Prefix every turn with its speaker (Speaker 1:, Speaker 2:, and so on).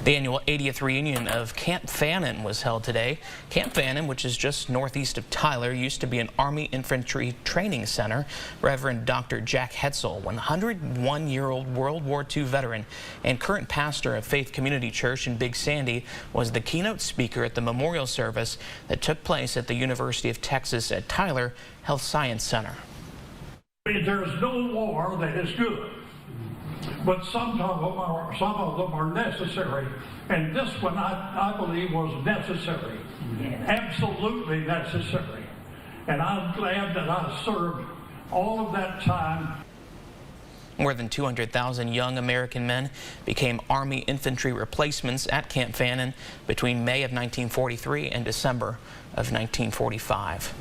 Speaker 1: The annual 80th reunion of Camp Fannin was held today. Camp Fannin, which is just northeast of Tyler, used to be an Army Infantry Training Center. Reverend Dr. Jack Hetzel, 101-year-old World War II veteran and current pastor of Faith Community Church in Big Sandy, was the keynote speaker at the memorial service that took place at the University of Texas at Tyler Health Science Center.
Speaker 2: There's no war that is good, but some of them are necessary, and this one I believe was necessary, absolutely necessary, and I'm glad that I served all of that time.
Speaker 1: More than 200,000 young American men became Army infantry replacements at Camp Fannin between May of 1943 and December of 1945.